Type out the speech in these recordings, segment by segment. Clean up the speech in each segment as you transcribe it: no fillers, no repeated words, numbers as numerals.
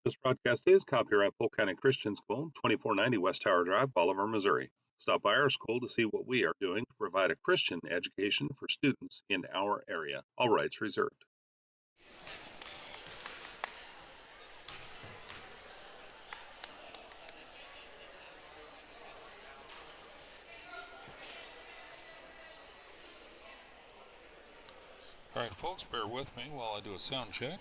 This broadcast is copyright Polk County Christian School, 2490 West Tower Drive, Bolivar, Missouri. Stop by our school to see what we are doing to provide a Christian education for students in our area. All rights reserved. All right, folks, bear with me while I do a sound check.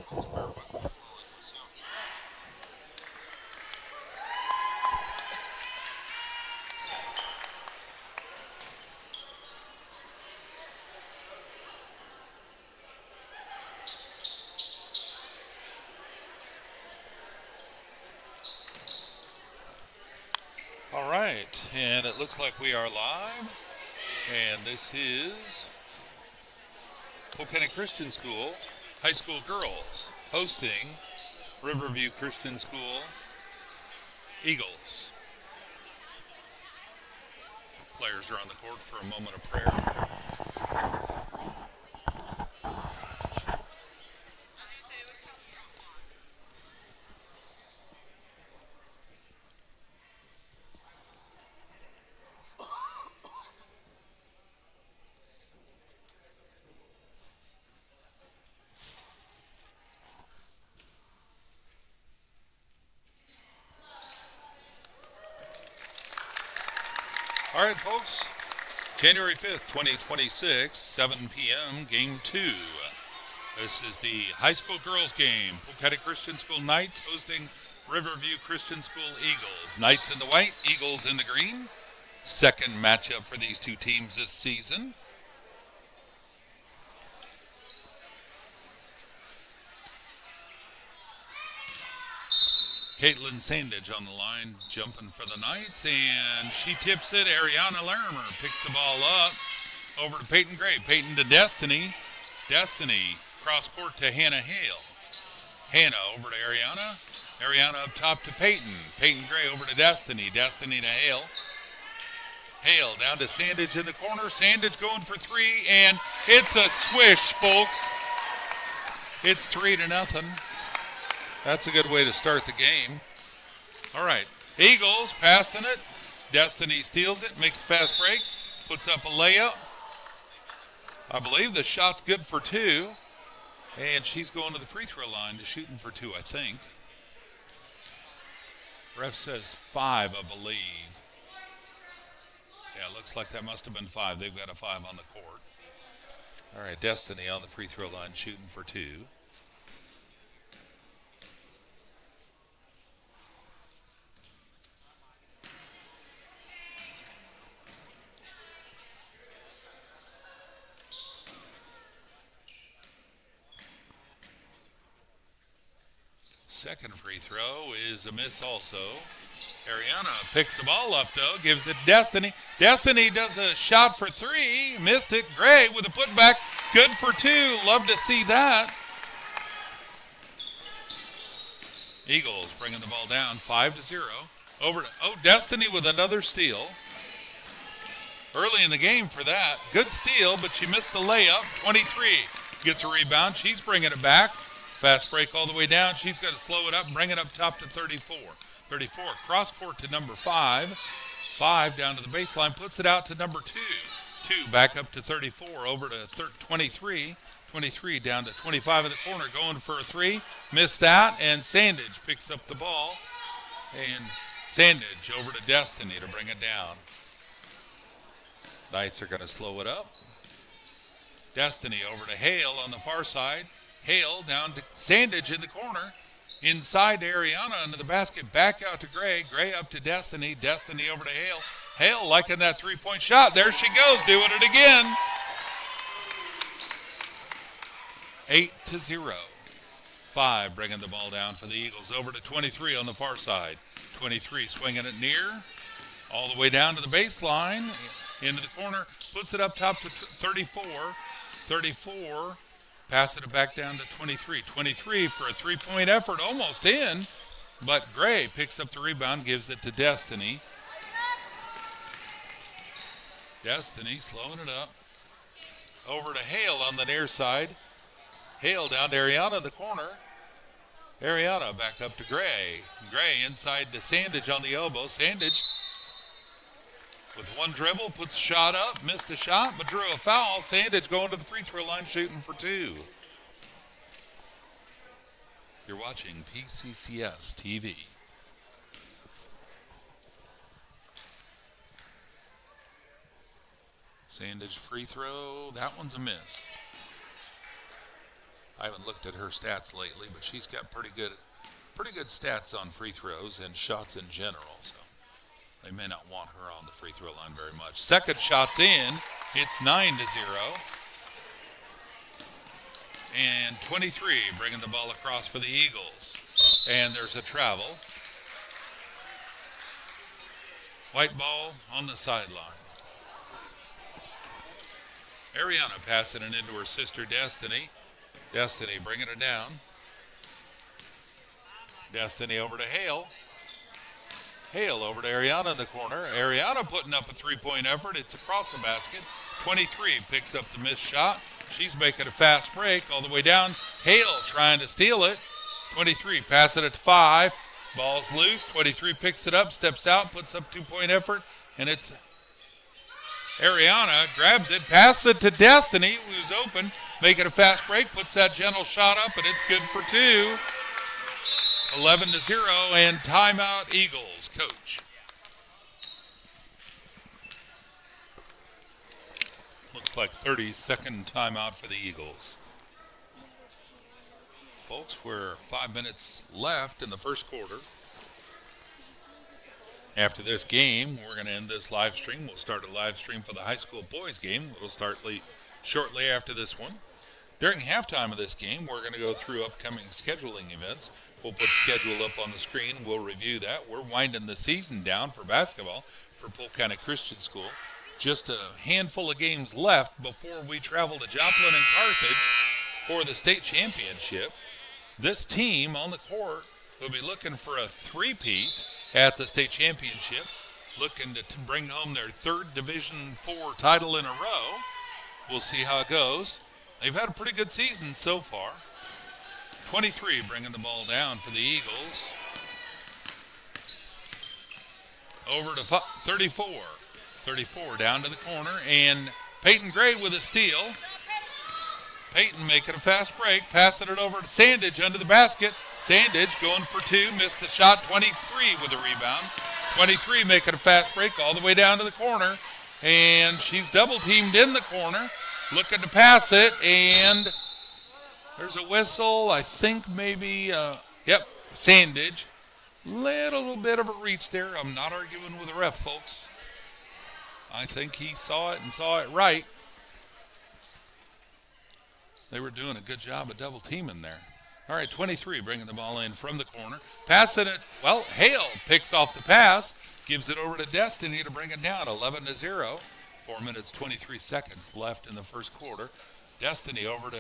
Folks, bear with me while I do a sound check. All right, and it looks like we are live, and this is Polk County Christian School High School Girls hosting Riverview Christian School Eagles. Players are on the court for a moment of prayer. All right, folks. January 5th, 2026, 7 p.m., Game 2. This is the high school girls game. Polk County Christian School Knights hosting Riverview Christian School Eagles. Knights in the white, Eagles in the green. Second matchup for these two teams this season. Caitlin Sandage on the line, jumping for the Knights, and she tips it. Ariana Larimer picks the ball up over to Peyton Gray. Peyton to Destiny. Destiny cross court to Hannah Hale. Hannah over to Ariana. Ariana up top to Peyton. Peyton Gray over to Destiny. Destiny to Hale. Hale down to Sandage in the corner. Sandage going for three, and it's a swish, folks. It's 3-0. That's a good way to start the game. All right, Eagles passing it. Destiny steals it, makes a fast break, puts up a layup. I believe the shot's good for two, and she's going to the free throw line to shooting for two, I think. Ref says 5, I believe. Yeah, looks like that must have been 5. They've got a 5 on the court. All right, Destiny on the free throw line shooting for two. Second free throw is a miss also. Ariana picks the ball up, though, gives it Destiny. Destiny does a shot for three, missed it. Gray with a putback, good for two. Love to see that. Eagles bringing the ball down 5-0. Over to, Destiny with another steal. Early in the game for that. Good steal, but she missed the layup. 23 gets a rebound. She's bringing it back. Fast break all the way down. She's got to slow it up and bring it up top to 34. 34, cross court to number 5. 5 down to the baseline, puts it out to number 2. 2 back up to 34, over to 23. 23 down to 25 in the corner, going for a 3. Missed that, and Sandage picks up the ball. And Sandage over to Destiny to bring it down. Knights are going to slow it up. Destiny over to Hale on the far side. Hale down to Sandage in the corner. Inside to Ariana into the basket. Back out to Gray. Gray up to Destiny. Destiny over to Hale. Hale liking that three-point shot. There she goes, doing it again. 8-0. 5 bringing the ball down for the Eagles. Over to 23 on the far side. 23 swinging it near. All the way down to the baseline. Into the corner. Puts it up top to 34. 34. Passing it back down to 23. 23 for a three-point effort, almost in. But Gray picks up the rebound, gives it to Destiny. Destiny slowing it up. Over to Hale on the near side. Hale down to Ariana in the corner. Ariana back up to Gray. Gray inside to Sandage on the elbow. Sandage with one dribble, puts a shot up, missed the shot, but drew a foul. Sandage going to the free throw line, shooting for two. You're watching PCCS TV. Sandage free throw, that one's a miss. I haven't looked at her stats lately, but she's got pretty good stats on free throws and shots in general, so they may not want her on the free throw line very much. Second shot's in. It's 9-0. And 23 bringing the ball across for the Eagles. And there's a travel. White ball on the sideline. Ariana passing it into her sister Destiny. Destiny bringing it down. Destiny over to Hale. Hale over to Ariana in the corner. Ariana putting up a three-point effort. It's across the basket. 23 picks up the missed shot. She's making a fast break all the way down. Hale trying to steal it. 23 passing it to 5. Ball's loose. 23 picks it up, steps out, puts up two-point effort, and it's Ariana grabs it, passes it to Destiny, who's open, making a fast break, puts that gentle shot up, and it's good for two. 11-0, and timeout Eagles, coach. Looks like 30-second timeout for the Eagles. Folks, we're 5 minutes left in the first quarter. After this game, we're going to end this live stream. We'll start a live stream for the high school boys game. It'll start shortly after this one. During halftime of this game, we're going to go through upcoming scheduling events. We'll put schedule up on the screen. We'll review that. We're winding the season down for basketball for Polk County Christian School. Just a handful of games left before we travel to Joplin and Carthage for the state championship. This team on the court will be looking for a three-peat at the state championship, looking to bring home their third Division IV title in a row. We'll see how it goes. They've had a pretty good season so far. 23 bringing the ball down for the Eagles. Over to 34. 34 down to the corner, and Peyton Gray with a steal. Peyton making a fast break, passing it over to Sandage under the basket. Sandage going for two, missed the shot. 23 with a rebound. 23 making a fast break all the way down to the corner, and she's double teamed in the corner, looking to pass it, and there's a whistle. I think maybe, Sandage. Little bit of a reach there. I'm not arguing with the ref, folks. I think he saw it and saw it right. They were doing a good job of double teaming there. All right, 23 bringing the ball in from the corner. Passing it, Hale picks off the pass, gives it over to Destiny to bring it down, 11-0. 4 minutes, 23 seconds left in the first quarter. Destiny over to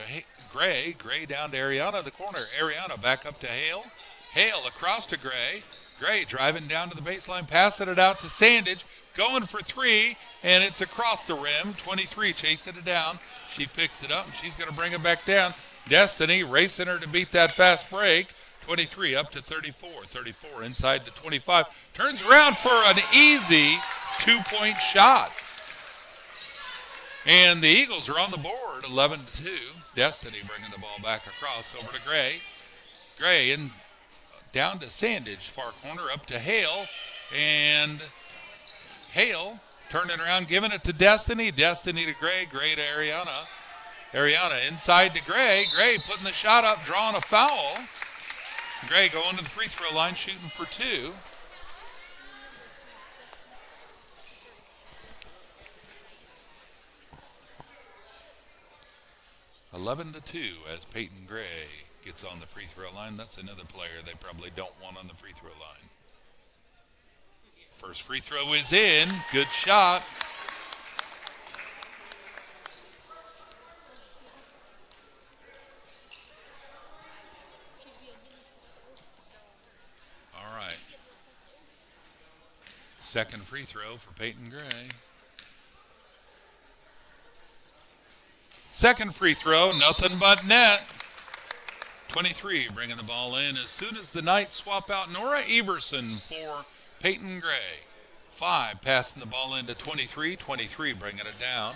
Gray. Gray down to Ariana in the corner. Ariana back up to Hale. Hale across to Gray. Gray driving down to the baseline, passing it out to Sandage. Going for three, and it's across the rim. 23 chasing it down. She picks it up, and she's going to bring it back down. Destiny racing her to beat that fast break. 23 up to 34. 34 inside to 25. Turns around for an easy two-point shot. And the Eagles are on the board, 11-2. Destiny bringing the ball back across over to Gray. Gray in down to Sandage, far corner, up to Hale. And Hale turning around, giving it to Destiny. Destiny to Gray. Gray to Ariana. Ariana inside to Gray. Gray putting the shot up, drawing a foul. Gray going to the free throw line, shooting for two. (11-2) as Peyton Gray gets on the free throw line. That's another player they probably don't want on the free throw line. First free throw is in. Good shot. Second free throw for Peyton Gray. Second free throw, nothing but net. 23 bringing the ball in as soon as the Knights swap out Nora Everson for Peyton Gray. 5 passing the ball into 23. 23 bringing it down.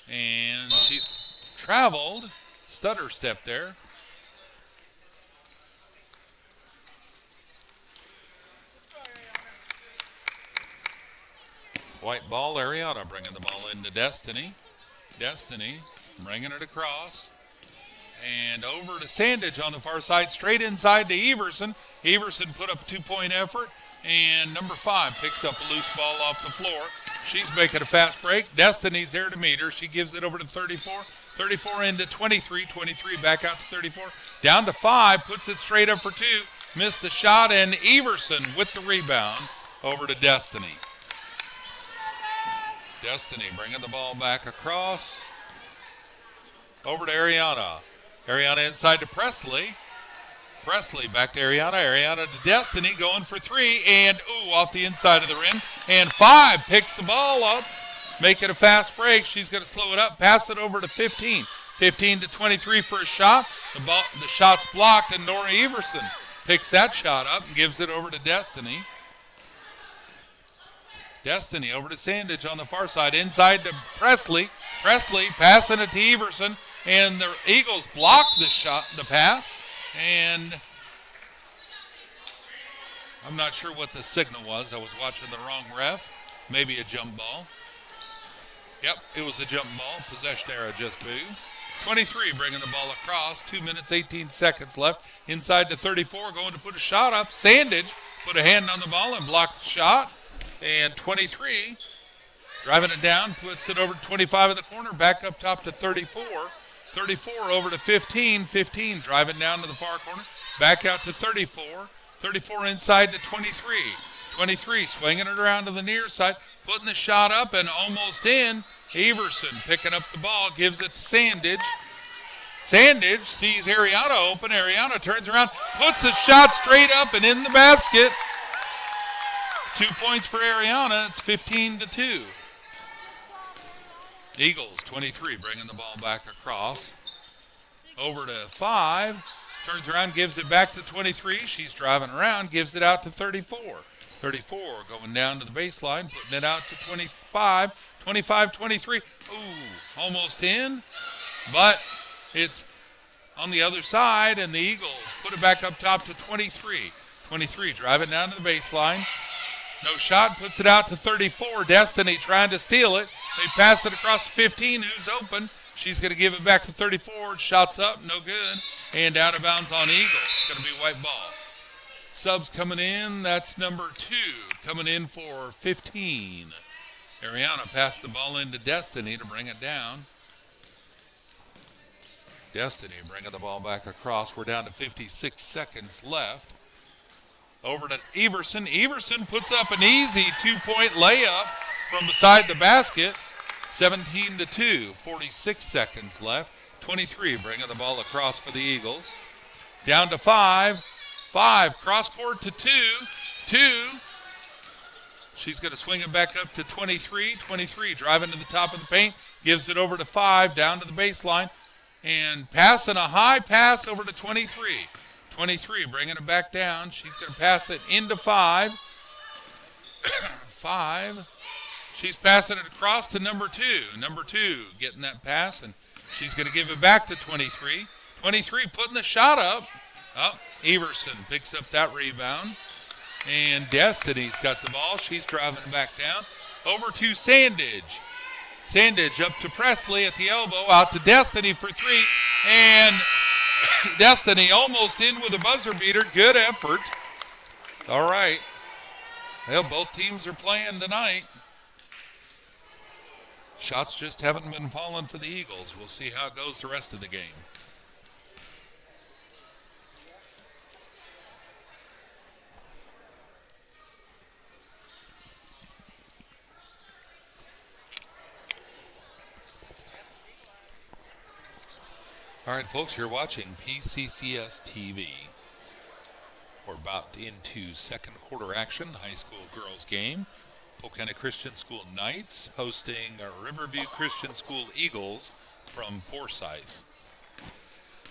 And she's traveled. Stutter step there. White ball, Ariana bringing the ball into Destiny. Destiny bringing it across. And over to Sandage on the far side, straight inside to Everson. Everson put up a 2-point effort. And number 5 picks up a loose ball off the floor. She's making a fast break. Destiny's there to meet her. She gives it over to 34. 34 into 23. 23 back out to 34. Down to 5. Puts it straight up for 2. Missed the shot. And Everson with the rebound over to Destiny. Destiny bringing the ball back across. Over to Ariana. Ariana inside to Presley. Presley back to Ariana. Ariana to Destiny going for 3. And, off the inside of the rim. And 5 picks the ball up. Make it a fast break. She's going to slow it up. Pass it over to 15. 15 to 23 for a shot. The shot's blocked, and Nora Everson picks that shot up and gives it over to Destiny. Destiny over to Sandage on the far side. Inside to Presley. Presley passing it to Everson. And the Eagles block the pass. And I'm not sure what the signal was. I was watching the wrong ref. Maybe a jump ball. Yep, it was a jump ball. Possession error just boo. 23 bringing the ball across. 2 minutes, 18 seconds left. Inside to 34, going to put a shot up. Sandage put a hand on the ball and blocked the shot. And 23 driving it down, puts it over to 25 in the corner, back up top to 34. 34 over to 15. 15 driving down to the far corner, back out to 34. 34 inside to 23. 23 swinging it around to the near side, putting the shot up and almost in. Everson picking up the ball, gives it to Sandage. Sandage sees Ariana open. Ariana turns around, puts the shot straight up and in the basket. 2 points for Ariana. It's 15-2. Eagles, 23, bringing the ball back across. Over to 5. Turns around, gives it back to 23. She's driving around, gives it out to 34. 34 going down to the baseline, putting it out to 25. 25, 23. Almost in. But it's on the other side, and the Eagles put it back up top to 23. 23 driving down to the baseline. No shot, puts it out to 34. Destiny trying to steal it. They pass it across to 15, who's open. She's going to give it back to 34. Shots up, no good. And out of bounds on Eagles. Going to be white ball. Subs coming in, that's number 2. Coming in for 15. Ariana passed the ball into Destiny to bring it down. Destiny bringing the ball back across. We're down to 56 seconds left. Over to Everson. Everson puts up an easy 2-point layup from beside the basket. 17-2. 46 seconds left. 23 bringing the ball across for the Eagles. Down to 5. 5 cross court to 2. 2. She's going to swing it back up to 23. 23 driving to the top of the paint. Gives it over to 5. Down to the baseline. And passing a high pass over to 23. 23 bringing it back down. She's going to pass it into 5. 5. She's passing it across to number 2. Number 2 getting that pass, and she's going to give it back to 23. 23 putting the shot up. Everson picks up that rebound. And Destiny's got the ball. She's driving back down. Over to Sandage. Sandage up to Presley at the elbow. Out to Destiny for 3. And Destiny almost in with a buzzer beater. Good effort. All right. Well, both teams are playing tonight. Shots just haven't been falling for the Eagles. We'll see how it goes the rest of the game. All right, folks, you're watching PCCS TV. We're about into second quarter action. High school girls game. Polk County Christian School Knights hosting Riverview Christian School Eagles from Forsyth.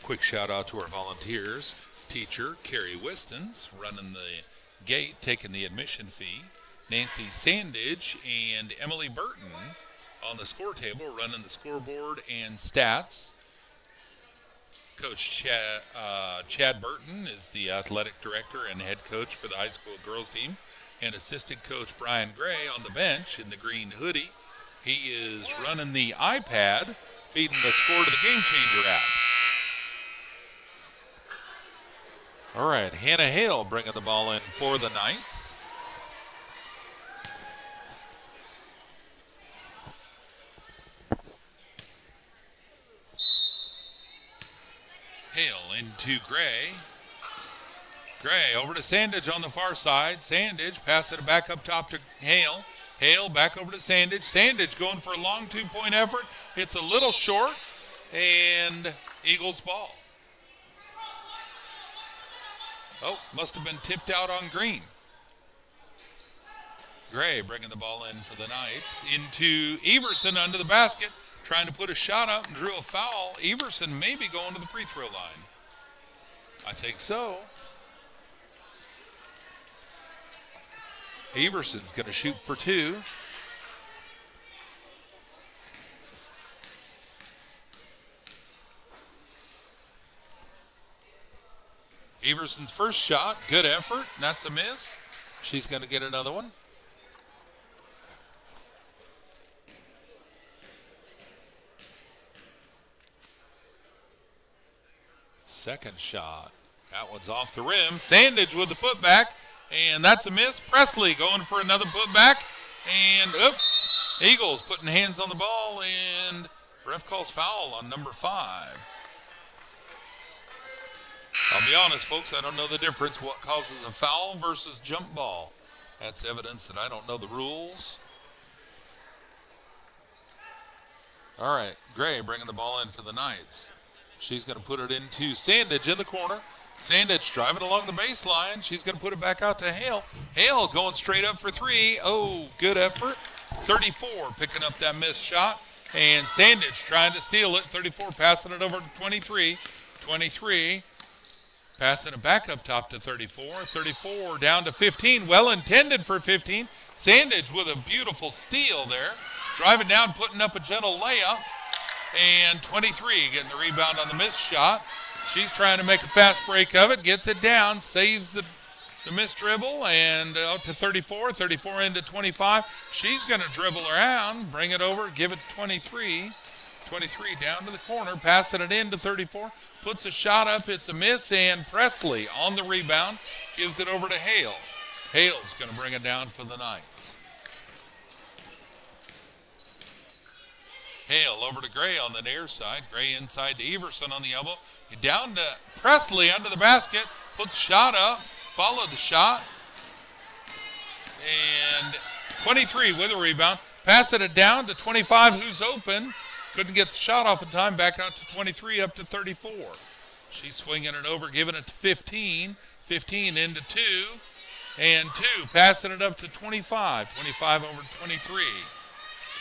Quick shout out to our volunteers. Teacher Carrie Wistons running the gate, taking the admission fee. Nancy Sandage and Emily Burton on the score table, running the scoreboard and stats. Coach Chad Burton is the athletic director and head coach for the high school girls team, and assistant coach Brian Gray on the bench in the green hoodie. He is running the iPad, feeding the score to the Game Changer app. All right, Hannah Hale bringing the ball in for the Knights. Hale into Gray. Gray over to Sandage on the far side. Sandage passing it back up top to Hale. Hale back over to Sandage. Sandage going for a long two-point effort. It's a little short, and Eagles ball. Oh, must have been tipped out on green. Gray bringing the ball in for the Knights. Into Everson under the basket. Trying to put a shot up and drew a foul. Everson may be going to the free throw line. I think so. Everson's going to shoot for two. Everson's first shot, good effort. That's a miss. She's going to get another one. Second shot. That one's off the rim. Sandage with the putback, and that's a miss. Presley going for another putback, and Eagles putting hands on the ball, and ref calls foul on number 5. I'll be honest, folks, I don't know the difference what causes a foul versus jump ball. That's evidence that I don't know the rules. All right, Gray bringing the ball in for the Knights. She's going to put it into Sandage in the corner. Sandage driving along the baseline. She's going to put it back out to Hale. Hale going straight up for three. Oh, good effort. 34 picking up that missed shot. And Sandage trying to steal it. 34 passing it over to 23. 23 passing it back up top to 34. 34 down to 15. Well intended for 15. Sandage with a beautiful steal there. Driving down, putting up a gentle layup. And 23 getting the rebound on the missed shot. She's trying to make a fast break of it. Gets it down. Saves the missed dribble. And out to 34. 34 into 25. She's going to dribble around. Bring it over. Give it to 23. 23 down to the corner. Passing it in to 34. Puts a shot up. It's a miss. And Presley on the rebound. Gives it over to Hale. Hale's going to bring it down for the Knights. Hale over to Gray on the near side. Gray inside to Everson on the elbow. Down to Presley under the basket. Puts shot up. Followed the shot. And 23 with a rebound. Passing it down to 25 who's open. Couldn't get the shot off in time. Back out to 23 up to 34. She's swinging it over, giving it to 15. 15 into 2. And 2. Passing it up to 25. 25 over 23.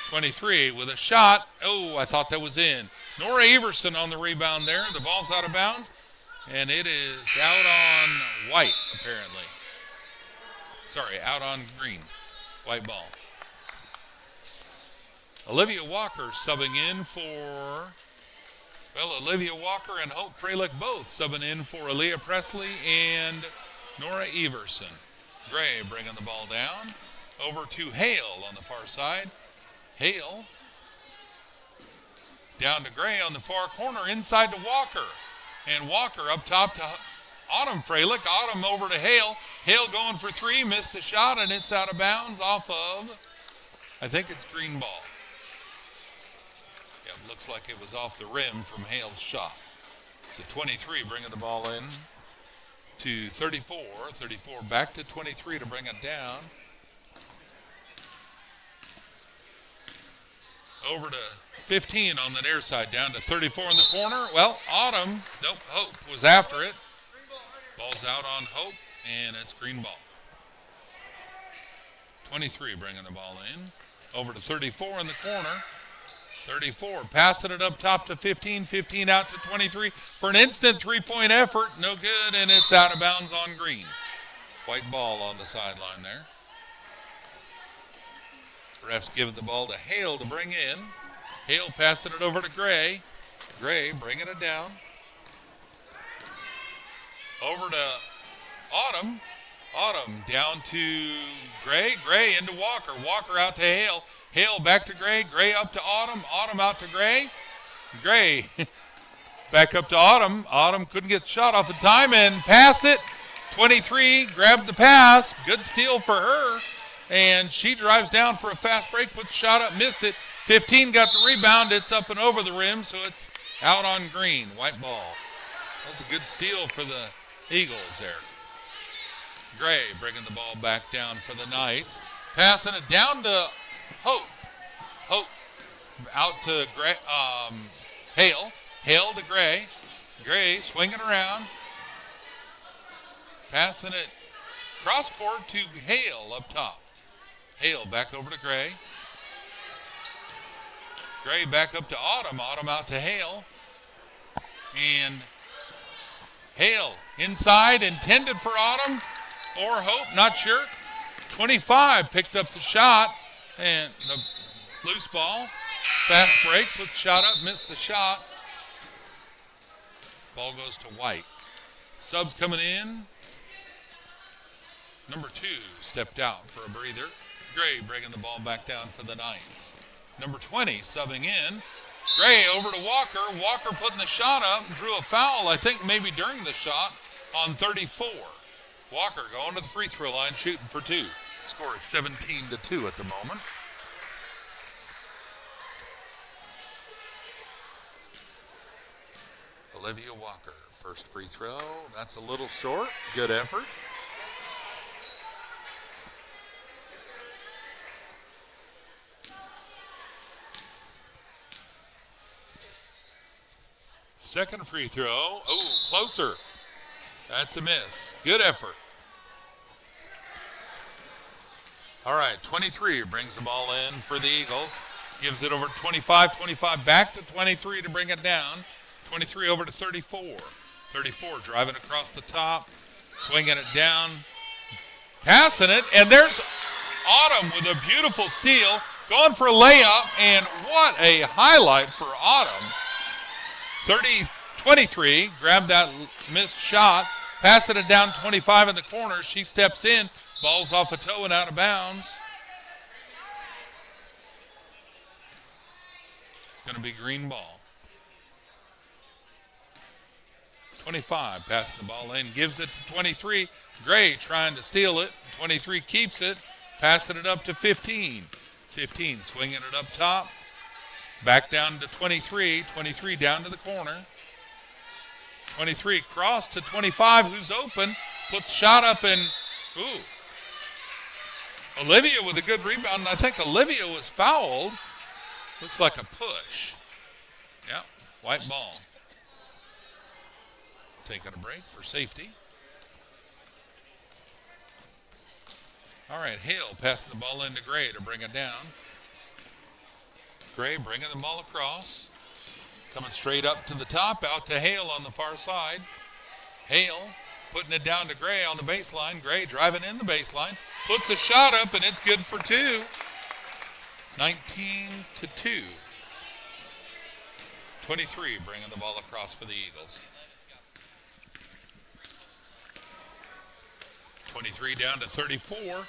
23 with a shot. Oh, I thought that was in. Nora Everson on the rebound there. The ball's out of bounds. And it is out on white, apparently. Sorry, out on green. White ball. Olivia Walker subbing in for, Olivia Walker and Hope Freilich both subbing in for Aaliyah Presley and Nora Everson. Gray bringing the ball down. Over to Hale on the far side. Hale down to Gray on the far corner, inside to Walker. And Walker up top to Autumn Freilich. Autumn over to Hale. Hale going for three, missed the shot, and it's out of bounds off of, I think it's green ball. Yeah, looks like it was off the rim from Hale's shot. So 23 bringing the ball in to 34. 34 back to 23 to bring it down. Over to 15 on the near side, down to 34 in the corner. Well, Autumn, Hope was after it. Ball's out on Hope. and it's green ball. 23 bringing the ball in. Over to 34 in the corner. 34 passing it up top to 15. 15 out to 23 for an instant three-point effort. No good, and it's out of bounds on green. White ball on the sideline there. Refs give the ball to Hale to bring in. Hale passing it over to Gray. Gray bringing it down. Over to Autumn. Autumn down to Gray. Gray into Walker. Walker out to Hale. Hale back to Gray. Gray up to Autumn. Autumn out to Gray. Gray back up to Autumn. Autumn couldn't get the shot off in time and passed it. 23 grabbed the pass. Good steal for her. And she drives down for a fast break. Puts the shot up. Missed it. 15 got the rebound. It's up and over the rim, so it's out on green. White ball. That was a good steal for the Eagles there. Gray bringing the ball back down for the Knights. Passing it down to Hope. Hope out to Gray, Hale. Hale to Gray. Gray swinging around. Passing it cross court to Hale up top. Hale back over to Gray. Gray back up to Autumn. Autumn out to Hale. And Hale inside, intended for Autumn or Hope, not sure. 25 picked up the shot, and the loose ball. Fast break, put the shot up, missed the shot. Ball goes to White. Subs coming in. Number 2 stepped out for a breather. Gray bringing the ball back down for the Knights. Number 20 subbing in. Gray over to Walker. Walker putting the shot up and drew a foul, I think maybe during the shot, on 34. Walker going to the free throw line, shooting for 2. Score is 17-2 at the moment. Olivia Walker, first free throw. That's a little short. Good effort. Second free throw. Oh, closer. That's a miss. Good effort. All right, 23 brings the ball in for the Eagles. Gives it over to 25. 25 back to 23 to bring it down. 23 over to 34. 34 driving across the top. Swinging it down. Passing it. And there's Autumn with a beautiful steal. Going for a layup. And what a highlight for Autumn. 23, grabbed that missed shot, passing it down 25 in the corner. She steps in, ball's off a toe and out of bounds. It's going to be green ball. 25 passing the ball in, gives it to 23. Gray trying to steal it. 23 keeps it, passing it up to 15. 15 swinging it up top. Back down to 23. 23 down to the corner. 23 cross to 25, who's open. Puts shot up and, ooh. Olivia with a good rebound. I think Olivia was fouled. Looks like a push. Yep, white ball. Taking a break for safety. All right, Hale passing the ball into Gray to bring it down. Gray bringing the ball across. Coming straight up to the top, out to Hale on the far side. Hale putting it down to Gray on the baseline. Gray driving in the baseline. Puts a shot up, and it's good for 2. 19-2. 23 bringing the ball across for the Eagles. 23 down to 34.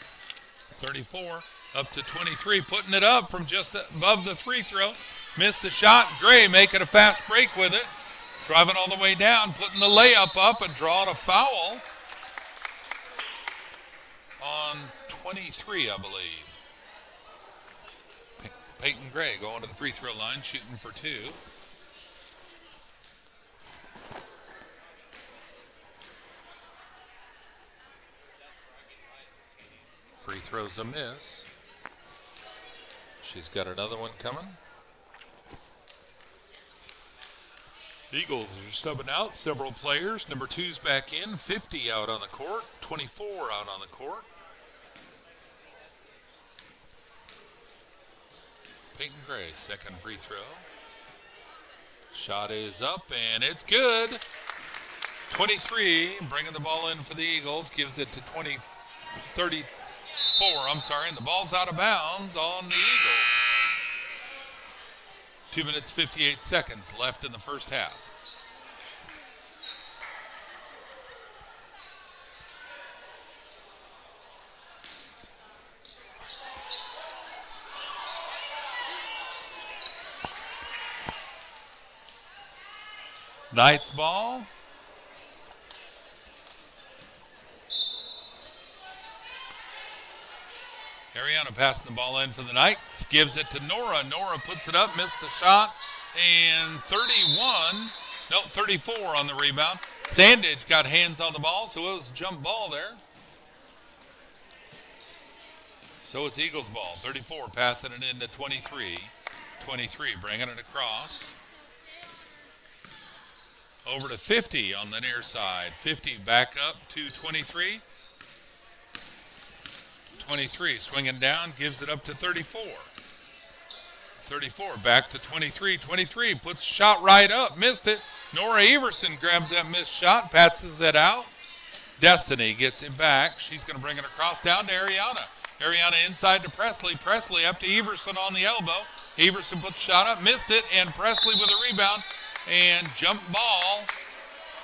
34 up to 23, putting it up from just above the free throw. Missed the shot. Gray making a fast break with it. Driving all the way down, putting the layup up and drawing a foul on 23, I believe. Peyton Gray going to the free throw line, shooting for 2. Free throw's a miss. She's got another one coming. Eagles are subbing out several players. Number 2's back in. 50 out on the court. 24 out on the court. Peyton Gray, second free throw. Shot is up, and it's good. 23, bringing the ball in for the Eagles. Gives it to 34, and the ball's out of bounds on the Eagles. 2 minutes, 58 seconds left in the first half. Knights ball. Ariana passing the ball in for the Knights. Gives it to Nora. Nora puts it up, missed the shot. And 34 on the rebound. Sandage got hands on the ball, so it was a jump ball there. So it's Eagles ball. 34 passing it into 23. 23 bringing it across. Over to 50 on the near side. 50 back up to 23. 23 swinging down, gives it up to 34. 34 back to 23. 23 puts shot right up, missed it. Nora Everson grabs that missed shot, passes it out. Destiny gets it back. She's going to bring it across down to Ariana. Ariana inside to Presley. Presley up to Everson on the elbow. Everson puts shot up, missed it, and Presley with a rebound. And jump ball.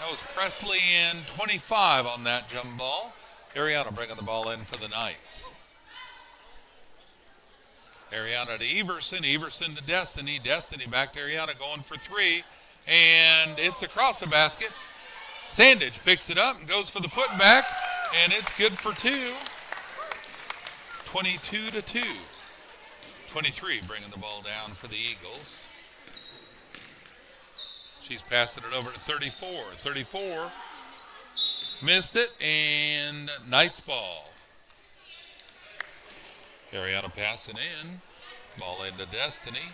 That was Presley in 25 on that jump ball. Ariana bringing the ball in for the Knights. Ariana to Everson. Everson to Destiny. Destiny back to Ariana going for 3. And it's across the basket. Sandage picks it up and goes for the putback. And it's good for 2. 22-2. 23 bringing the ball down for the Eagles. She's passing it over to 34. 34 missed it, and Knights ball. Ariana passing in. Ball into Destiny.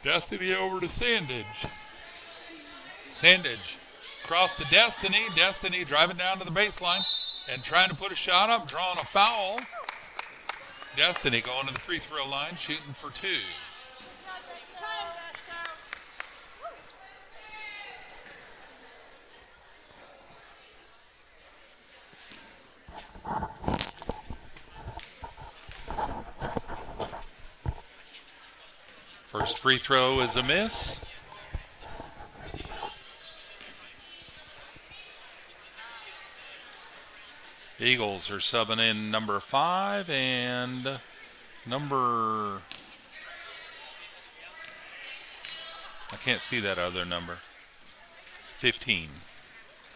Destiny over to Sandage. Sandage across to Destiny. Destiny driving down to the baseline and trying to put a shot up, drawing a foul. Destiny going to the free throw line, shooting for 2. First free throw is a miss. Eagles are subbing in number 5 and number, I can't see that other number, 15.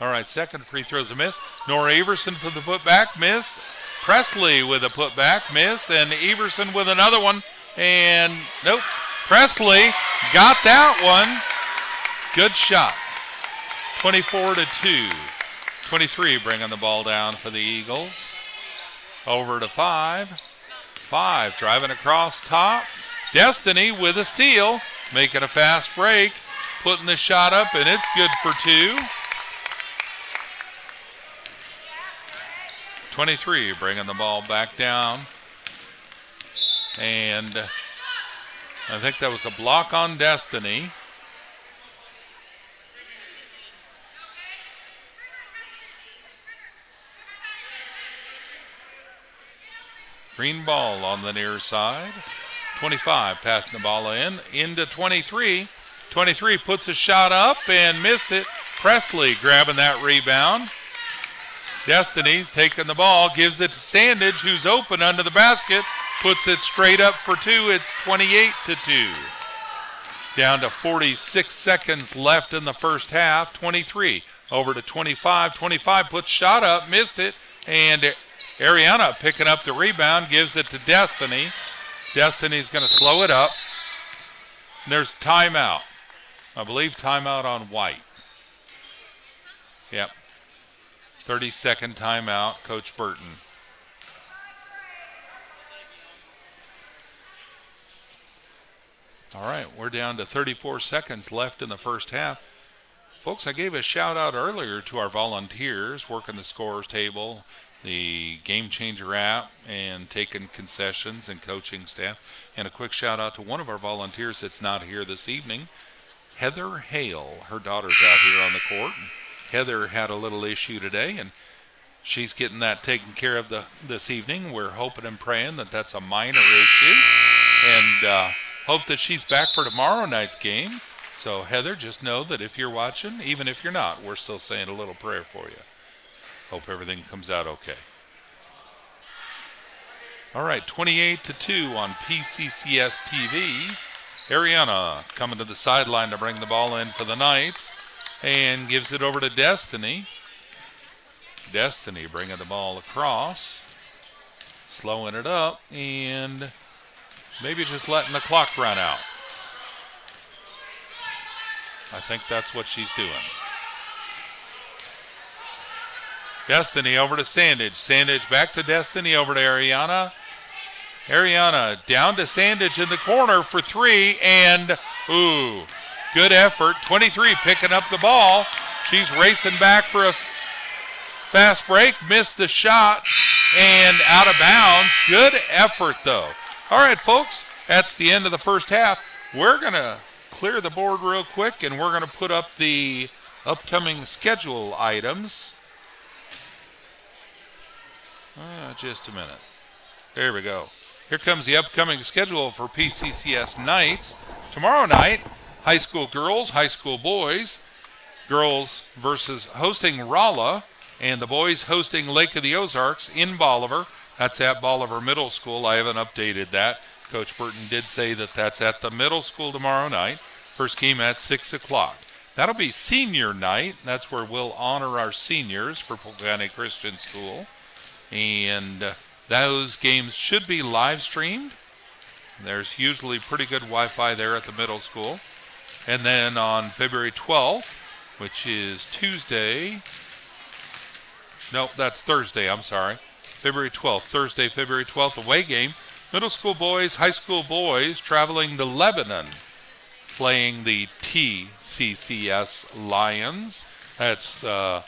All right, second free throw's a miss. Nora Everson for the putback, miss. Presley with a putback, miss. And Everson with another one. And nope, Presley got that one. Good shot. 24-2. 23 bringing the ball down for the Eagles. Over to 5. 5 driving across top. Destiny with a steal. Making a fast break. Putting the shot up, and it's good for 2. 23 bringing the ball back down. And I think that was a block on Destiny. Green ball on the near side. 25 passing the ball into 23. 23 puts a shot up and missed it. Presley grabbing that rebound. Destiny's taking the ball, gives it to Sandage, who's open under the basket, puts it straight up for 2. It's 28-2. Down to 46 seconds left in the first half. 23 over to 25. 25 puts shot up, missed it, and Ariana picking up the rebound, gives it to Destiny. Destiny's going to slow it up. And there's timeout. I believe timeout on White. Yep. 30-second timeout, Coach Burton. All right, we're down to 34 seconds left in the first half. Folks, I gave a shout out earlier to our volunteers working the scorers table, the Game Changer app, and taking concessions and coaching staff. And a quick shout out to one of our volunteers that's not here this evening, Heather Hale. Her daughter's out here on the court. Heather had a little issue today, and she's getting that taken care of this evening. We're hoping and praying that that's a minor issue, and hope that she's back for tomorrow night's game. So, Heather, just know that if you're watching, even if you're not, we're still saying a little prayer for you. Hope everything comes out okay. All right, 28-2 on PCCS TV. Ariana coming to the sideline to bring the ball in for the Knights and gives it over to Destiny. Destiny bringing the ball across, slowing it up, and maybe just letting the clock run out. I think that's what she's doing. Destiny over to Sandage. Sandage back to Destiny, over to Ariana. Ariana down to Sandage in the corner for three, and good effort. 23 picking up the ball. She's racing back for a fast break, missed the shot, and out of bounds. Good effort, though. All right, folks, that's the end of the first half. We're going to clear the board real quick, and we're going to put up the upcoming schedule items. Just a minute. There we go. Here comes the upcoming schedule for PCCS Knights. Tomorrow night, high school girls, high school boys. Girls versus hosting Rolla, and the boys hosting Lake of the Ozarks in Bolivar. That's at Bolivar Middle School. I haven't updated that. Coach Burton did say that that's at the middle school tomorrow night. First game at 6 o'clock. That'll be senior night. That's where we'll honor our seniors for Polk County Christian School. And those games should be live streamed. There's usually pretty good Wi-Fi there at the middle school. And then on February 12th, which is Tuesday. No, that's Thursday, I'm sorry. February 12th, Thursday, February 12th, away game. Middle school boys, high school boys traveling to Lebanon, playing the TCCS Lions. That's the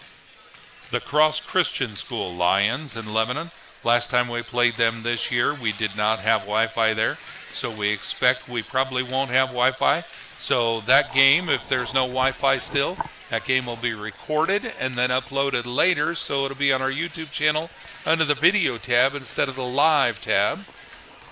Cross Christian School Lions in Lebanon. Last time we played them this year, we did not have Wi-Fi there, so we expect we probably won't have Wi-Fi. So that game, if there's no Wi-Fi still, that game will be recorded and then uploaded later, so it'll be on our YouTube channel under the video tab instead of the live tab.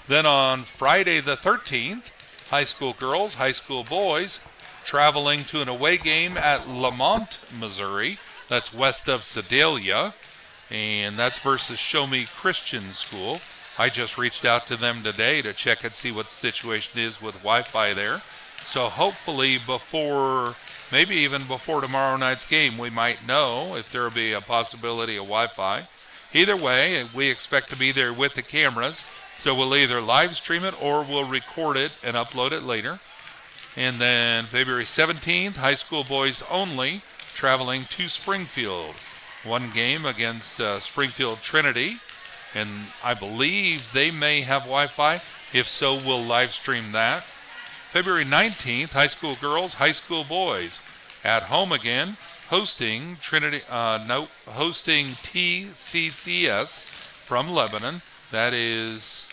Then on Friday the 13th, high school girls, high school boys, traveling to an away game at Lamont, Missouri. That's west of Sedalia, and that's versus Show Me Christian School. I just reached out to them today to check and see what the situation is with Wi-Fi there. So hopefully maybe even before tomorrow night's game, we might know if there will be a possibility of Wi-Fi. Either way, we expect to be there with the cameras, so we'll either live stream it or we'll record it and upload it later. And then February 17th, high school boys only, traveling to Springfield. One game against Springfield Trinity, and I believe they may have Wi-Fi. If so, we'll live stream that. February 19th, high school girls, high school boys at home again, hosting hosting TCCS from Lebanon. That is,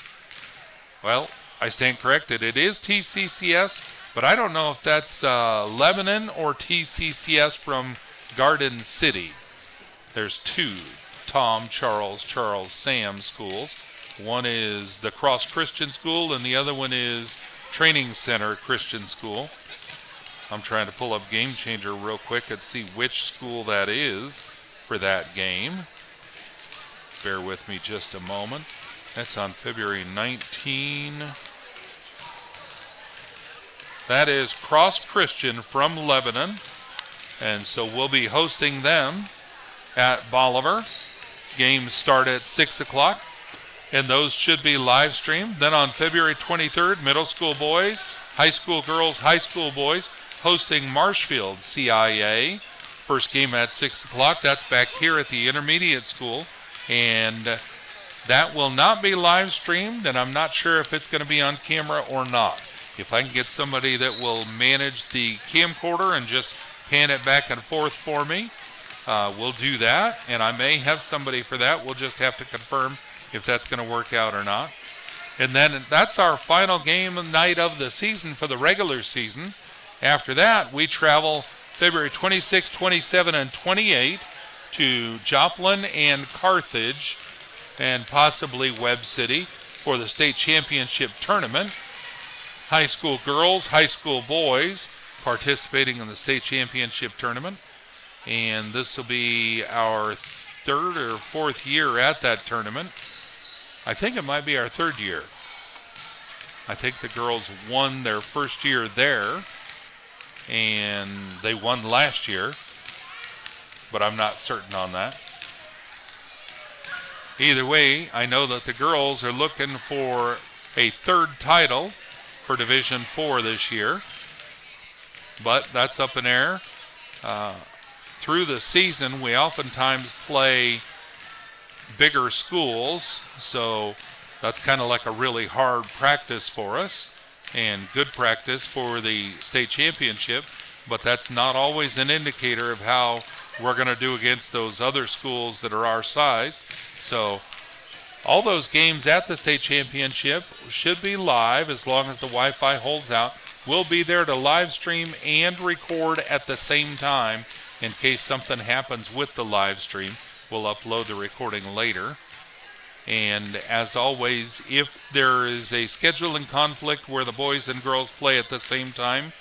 well, I stand corrected. It is TCCS, but I don't know if that's Lebanon or TCCS from Garden City. There's two Tom, Charles, Sam schools. One is the Cross Christian School, and the other one is Training Center Christian School. I'm trying to pull up Game Changer real quick and see which school that is for that game. Bear with me just a moment. That's on February 19. That is Cross Christian from Lebanon. And so we'll be hosting them at Bolivar. Games start at 6 o'clock. And those should be live streamed. Then on February 23rd, middle school boys, high school girls, high school boys, hosting Marshfield CIA. First game at 6 o'clock. That's back here at the intermediate school. And that will not be live streamed, and I'm not sure if it's going to be on camera or not. If I can get somebody that will manage the camcorder and just pan it back and forth for me, we'll do that. And I may have somebody for that. We'll just have to confirm if that's going to work out or not. And then that's our final game night of the season for the regular season. After that, we travel February 26, 27, and 28 to Joplin and Carthage and possibly Webb City for the state championship tournament. High school girls, high school boys participating in the state championship tournament. And this will be our third or fourth year at that tournament. I think it might be our third year. I think the girls won their first year there, and they won last year, but I'm not certain on that. Either way, I know that the girls are looking for a third title for Division IV this year, but that's up in air. Through the season, we oftentimes play bigger schools, so that's kind of like a really hard practice for us and good practice for the state championship, but that's not always an indicator of how we're going to do against those other schools that are our size. So all those games at the state championship should be live as long as the Wi-Fi holds out. We'll be there to live stream and record at the same time in case something happens with the live stream. We'll upload the recording later. And as always, if there is a scheduling conflict where the boys and girls play at the same time,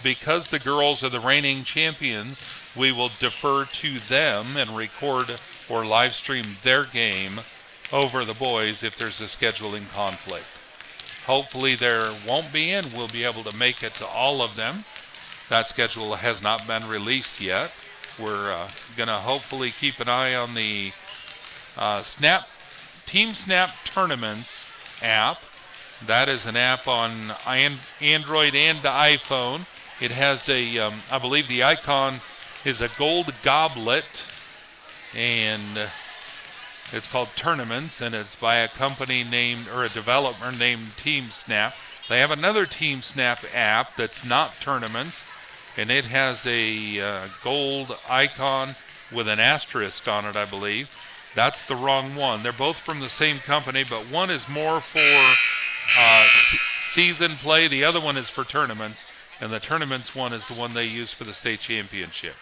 because the girls are the reigning champions, we will defer to them and record or live stream their game over the boys if there's a scheduling conflict. Hopefully there won't be, and we'll be able to make it to all of them. That schedule has not been released yet. We're going to hopefully keep an eye on the Team Snap Tournaments app. That is an app on Android and iPhone. It has I believe the icon is a gold goblet, and it's called Tournaments, and it's by a company named, or a developer named Team Snap. They have another Team Snap app that's not Tournaments, and it has a gold icon with an asterisk on it, I believe. That's the wrong one. They're both from the same company, but one is more for season play. The other one is for tournaments, and the tournaments one is the one they use for the state championship.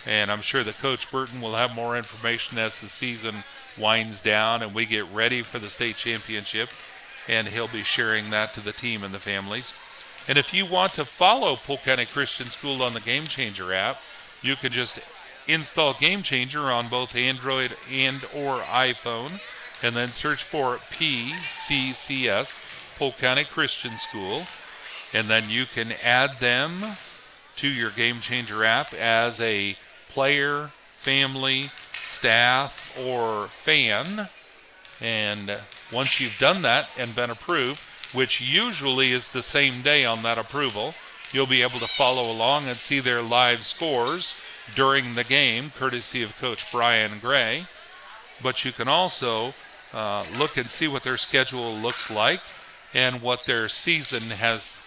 And I'm sure that Coach Burton will have more information as the season winds down and we get ready for the state championship, and he'll be sharing that to the team and the families. And if you want to follow Polk County Christian School on the Game Changer app, you can just install Game Changer on both Android and or iPhone, and then search for PCCS, Polk County Christian School, and then you can add them to your Game Changer app as a player, family, staff, or fan. And once you've done that and been approved, which usually is the same day on that approval, you'll be able to follow along and see their live scores during the game, courtesy of Coach Brian Gray. But you can also look and see what their schedule looks like and what their season has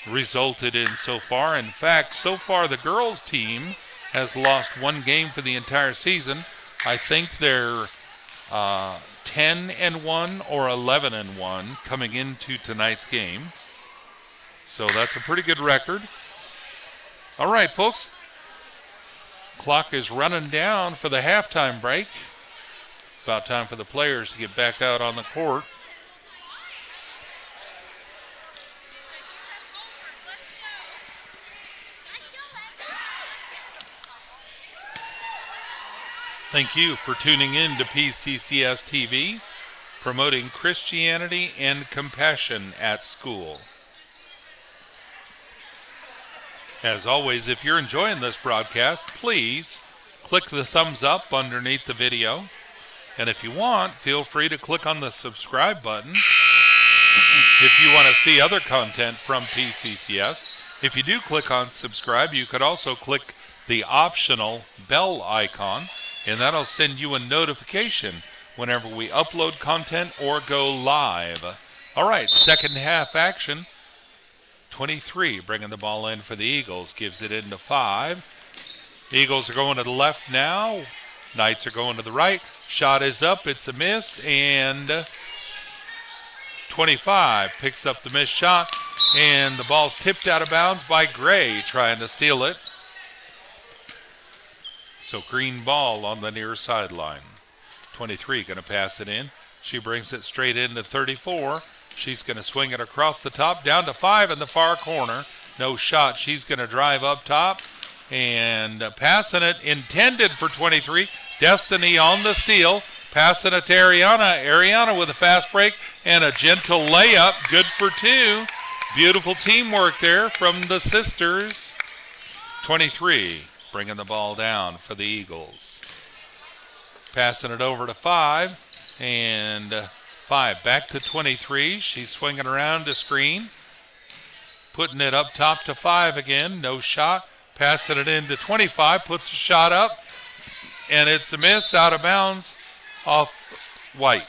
resulted in so far. In fact, so far the girls team has lost one game for the entire season. I think they're 10-1 or 11-1 coming into tonight's game. So that's a pretty good record. All right, folks. Clock is running down for the halftime break. About time for the players to get back out on the court. Thank you for tuning in to PCCS TV, promoting Christianity and compassion at school. As always, if you're enjoying this broadcast, please click the thumbs up underneath the video. And if you want, feel free to click on the subscribe button if you want to see other content from PCCS. If you do click on subscribe, you could also click the optional bell icon, and that'll send you a notification whenever we upload content or go live All right, second half action. 23 bringing the ball in for the Eagles. Gives it into 5. Eagles are going to the left now. Knights are going to the right. Shot is up. It's a miss. And 25 picks up the missed shot. And the ball's tipped out of bounds by Gray trying to steal it. So green ball on the near sideline. 23 going to pass it in. She brings it straight into 34. She's going to swing it across the top, down to 5 in the far corner. No shot. She's going to drive up top and passing it intended for 23. Destiny on the steal. Passing it to Ariana. Ariana with a fast break and a gentle layup. Good for 2. Beautiful teamwork there from the sisters. 23 bringing the ball down for the Eagles. Passing it over to 5. And 5 back to 23. She's swinging around to screen. Putting it up top to 5 again. No shot. Passing it into 25. Puts a shot up. And it's a miss out of bounds off White.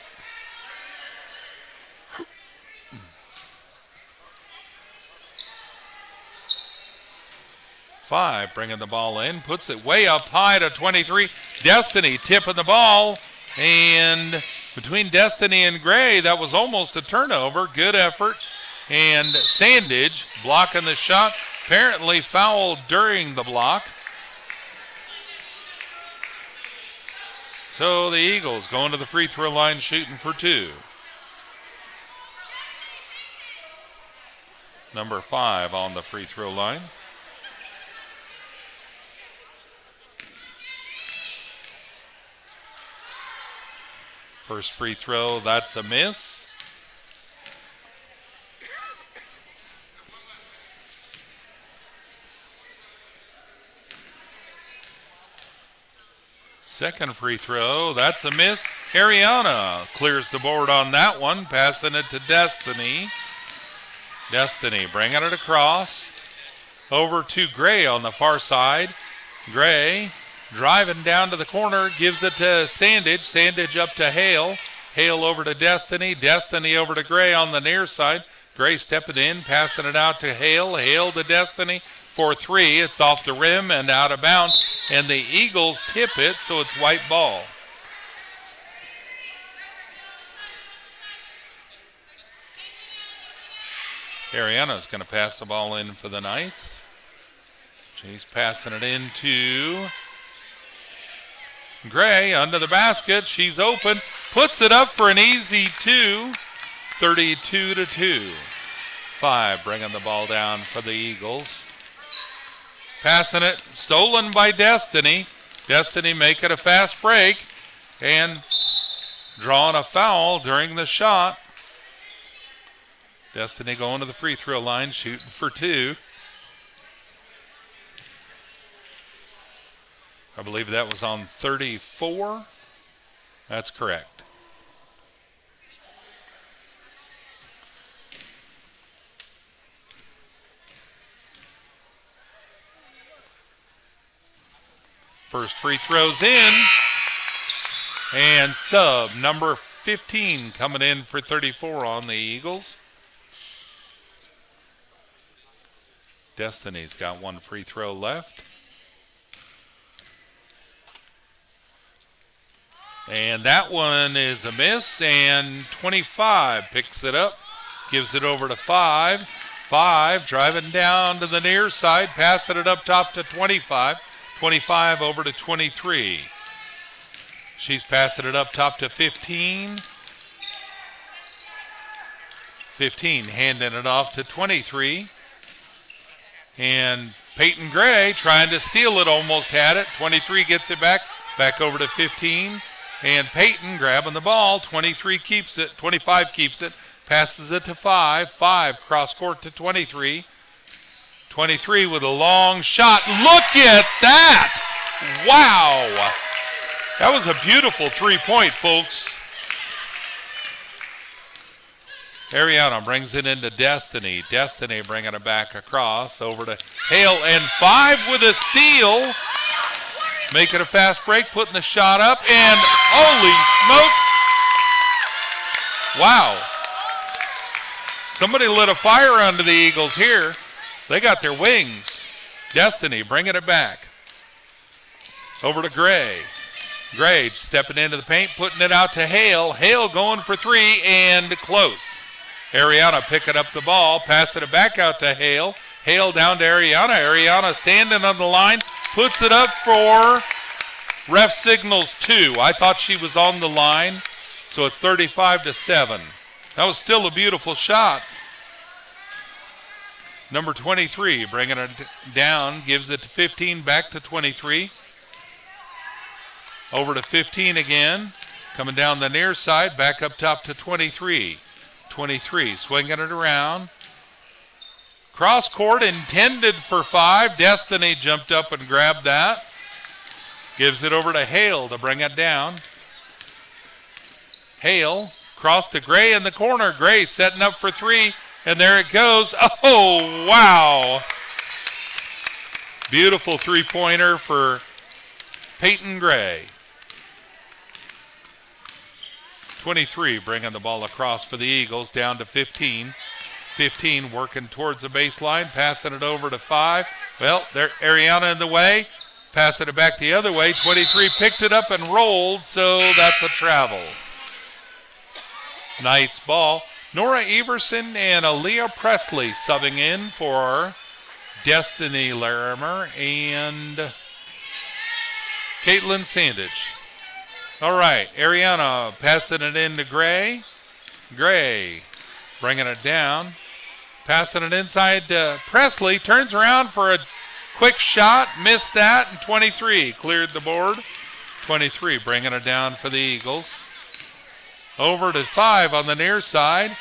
Five bringing the ball in. Puts it way up high to 23. Destiny tipping the ball. And between Destiny and Gray, that was almost a turnover. Good effort. And Sandage blocking the shot. Apparently fouled during the block. So the Eagles going to the free throw line shooting for 2. Number 5 on the free throw line. First free throw, that's a miss. Second free throw, that's a miss. Ariana clears the board on that one, passing it to Destiny. Destiny bringing it across. Over to Gray on the far side. Gray driving down to the corner, gives it to Sandage. Sandage up to Hale. Hale over to Destiny. Destiny over to Gray on the near side. Gray stepping in, passing it out to Hale. Hale to Destiny for 3. It's off the rim and out of bounds. And the Eagles tip it, so it's White ball. Ariana's going to pass the ball in for the Knights. She's passing it into Gray under the basket. She's open. Puts it up for an easy 2. 32-2. 5 bringing the ball down for the Eagles. Passing it. Stolen by Destiny. Destiny making a fast break. And drawing a foul during the shot. Destiny going to the free throw line, shooting for 2. I believe that was on 34. That's correct. First free throw's in. And sub number 15 coming in for 34 on the Eagles. Destiny's got one free throw left. And that one is a miss, and 25 picks it up, gives it over to 5. 5 driving down to the near side, passing it up top to 25. 25 over to 23. She's passing it up top to 15. 15 handing it off to 23. And Peyton Gray trying to steal it, almost had it. 23 gets it back over to 15. And Peyton grabbing the ball. 23 keeps it. 25 keeps it. Passes it to 5. 5 cross court to 23. 23 with a long shot. Look at that! Wow! That was a beautiful 3-point, folks. Ariana brings it into Destiny. Destiny bringing it back across over to Hale. And 5 with a steal. Making a fast break, putting the shot up, and holy smokes. Wow. Somebody lit a fire under the Eagles here. They got their wings. Destiny bringing it back. Over to Gray. Gray stepping into the paint, putting it out to Hale. Hale going for three and close. Ariana picking up the ball, passing it back out to Hale. Hale down to Ariana. Ariana standing on the line, puts it up for ref signals 2. I thought she was on the line, so it's 35-7. That was still a beautiful shot. Number 23 bringing it down, gives it to 15, back to 23. Over to 15 again, coming down the near side, back up top to 23. 23 swinging it around. Cross court intended for 5. Destiny jumped up and grabbed that. Gives it over to Hale to bring it down. Hale cross to Gray in the corner. Gray setting up for 3, and there it goes. Oh, wow. Beautiful three-pointer for Peyton Gray. 23 bringing the ball across for the Eagles, down to 15. 15 working towards the baseline, passing it over to 5. Well, there, Ariana in the way, passing it back the other way. 23 picked it up and rolled, so that's a travel. Knights ball. Nora Everson and Aaliyah Presley subbing in for Destiny Larimer and Caitlin Sandage. All right, Ariana passing it in to Gray. Gray bringing it down. Passing it inside to Presley. Turns around for a quick shot. Missed that, and 23 cleared the board. 23 bringing it down for the Eagles. Over to 5 on the near side.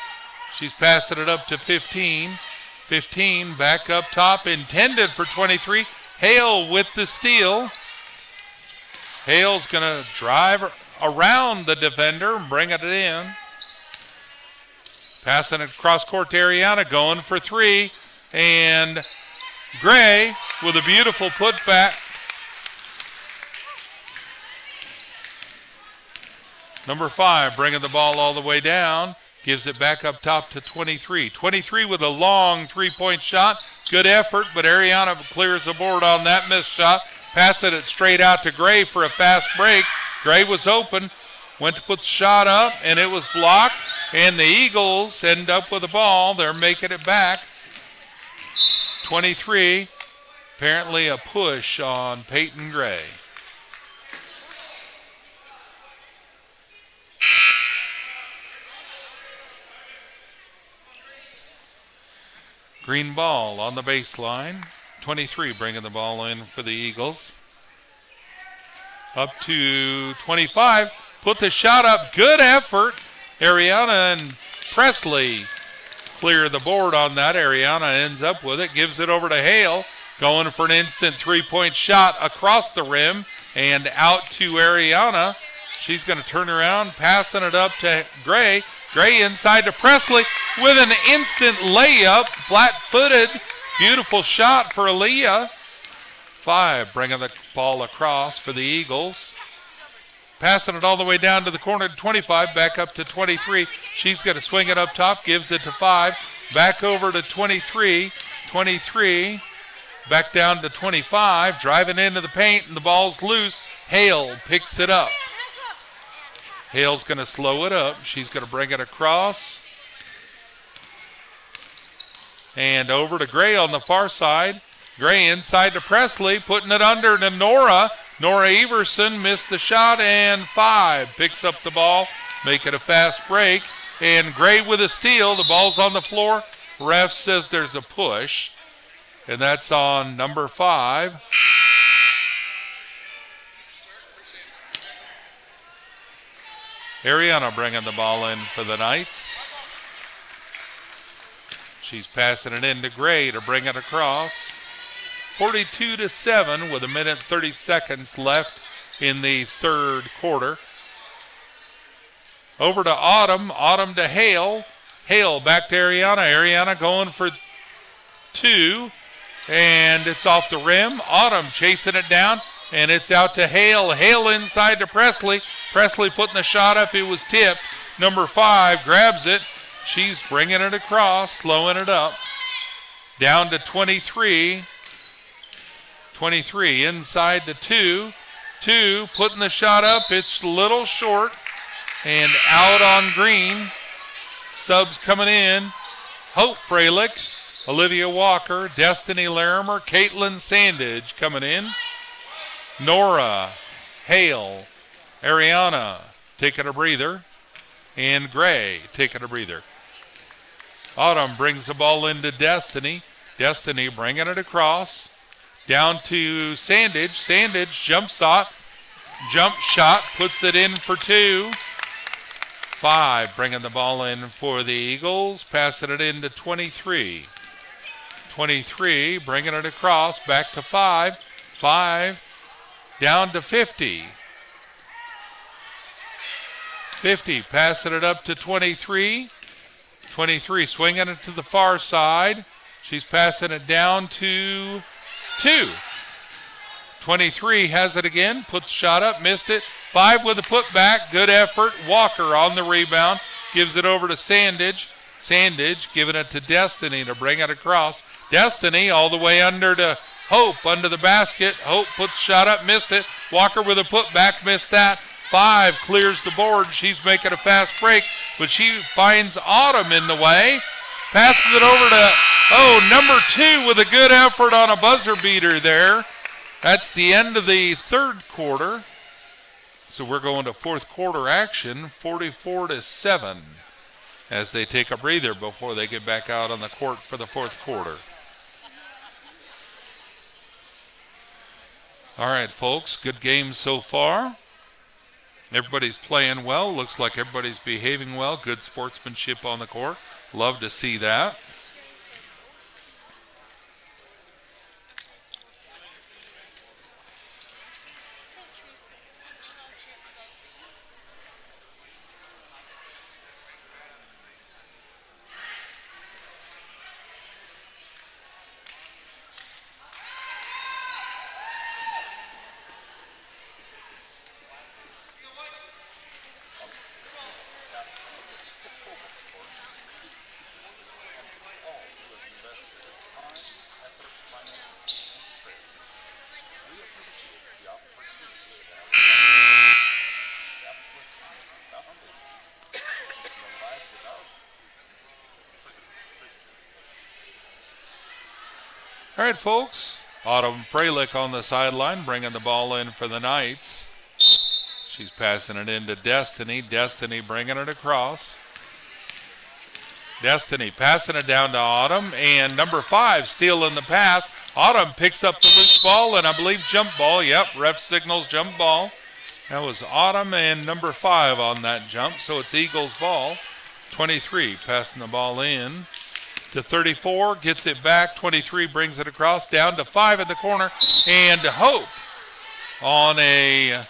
She's passing it up to 15. 15 back up top, intended for 23. Hale with the steal. Hale's going to drive around the defender and bring it in. Passing it across court to Ariana, going for 3. And Gray with a beautiful putback. Number 5 bringing the ball all the way down. Gives it back up top to 23. 23 with a long three-point shot. Good effort, but Ariana clears the board on that missed shot. Passing it straight out to Gray for a fast break. Gray was open, went to put the shot up, and it was blocked. And the Eagles end up with the ball. They're making it back. 23, apparently a push on Peyton Gray. Green ball on the baseline. 23 bringing the ball in for the Eagles. Up to 25. Put the shot up. Good effort. Ariana and Presley clear the board on that. Ariana ends up with it. Gives it over to Hale. Going for an instant three-point shot across the rim and out to Ariana. She's going to turn around, passing it up to Gray. Gray inside to Presley with an instant layup, flat-footed. Beautiful shot for Aaliyah. 5 bringing the ball across for the Eagles. Passing it all the way down to the corner to 25, back up to 23. She's going to swing it up top, gives it to 5. Back over to 23. 23, back down to 25, driving into the paint, and the ball's loose. Hale picks it up. Hale's going to slow it up. She's going to bring it across. And over to Gray on the far side. Gray inside to Presley, putting it under to Nora. Nora Everson missed the shot, and 5 picks up the ball, make it a fast break. And Gray with a steal. The ball's on the floor. Ref says there's a push, and that's on number 5. Ariana bringing the ball in for the Knights. She's passing it in to Gray to bring it across. 42-7 with 1:30 seconds left in the third quarter. Over to Autumn. Autumn to Hale. Hale back to Ariana. Ariana going for 2. And it's off the rim. Autumn chasing it down. And it's out to Hale. Hale inside to Presley. Presley putting the shot up. It was tipped. Number 5 grabs it. She's bringing it across, slowing it up. Down to 23. 23 inside the 2. 2 putting the shot up. It's a little short and out on green. Subs coming in. Hope Freilich, Olivia Walker, Destiny Larimer, Caitlin Sandage coming in. Nora, Hale, Ariana taking a breather, and Gray taking a breather. Autumn brings the ball into Destiny. Destiny bringing it across. Down to Sandage. Sandage jump shot, puts it in for 2. 5 bringing the ball in for the Eagles, passing it into 23. 23 bringing it across, back to 5. 5 down to 50. 50 passing it up to 23. 23 swinging it to the far side. She's passing it down to 2. 23 has it again, puts shot up, missed it. 5 with a putback, good effort. Walker on the rebound, gives it over to Sandage. Sandage giving it to Destiny to bring it across. Destiny all the way under to Hope, under the basket. Hope puts shot up, missed it. Walker with a putback, missed that. 5 clears the board. She's making a fast break, but she finds Autumn in the way. Passes it over to, number 2 with a good effort on a buzzer beater there. That's the end of the third quarter. So we're going to fourth quarter action, 44-7, as they take a breather before they get back out on the court for the fourth quarter. All right, folks, good game so far. Everybody's playing well. Looks like everybody's behaving well. Good sportsmanship on the court. Love to see that. All right, folks. Autumn Freilich on the sideline, bringing the ball in for the Knights. She's passing it into Destiny. Destiny bringing it across. Destiny passing it down to Autumn, and number 5 stealing the pass. Autumn picks up the loose ball, and I believe jump ball. Yep, ref signals jump ball. That was Autumn and number 5 on that jump, so it's Eagles ball. 23 passing the ball in to 34, gets it back. 23 brings it across, down to 5 in the corner, and Hope on a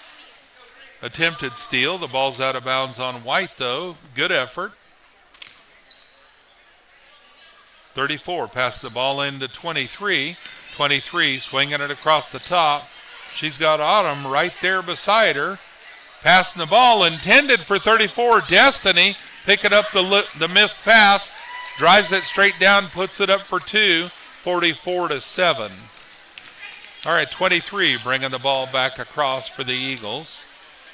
attempted steal. The ball's out of bounds on White, though. Good effort. 34 passed the ball into 23. 23 swinging it across the top. She's got Autumn right there beside her. Passing the ball intended for 34. Destiny picking up the missed pass. Drives it straight down, puts it up for 2, 44-7. All right, 23 bringing the ball back across for the Eagles.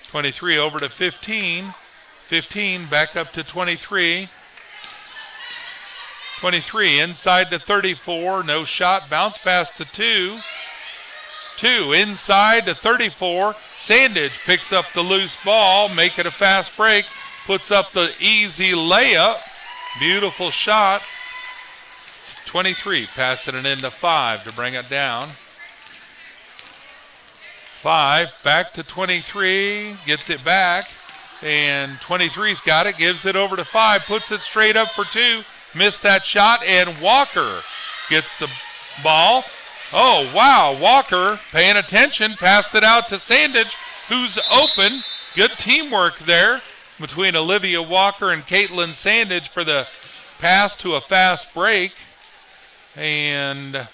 23 over to 15. 15 back up to 23. 23 inside to 34. No shot. Bounce pass to 2. 2 inside to 34. Sandage picks up the loose ball. Make it a fast break. Puts up the easy layup. Beautiful shot. 23 passing it into 5 to bring it down. 5 back to 23. Gets it back. And 23's got it. Gives it over to 5. Puts it straight up for 2. Missed that shot. And Walker gets the ball. Oh, wow. Walker paying attention. Passed it out to Sandage, who's open. Good teamwork there between Olivia Walker and Caitlin Sandage for the pass to a fast break. And a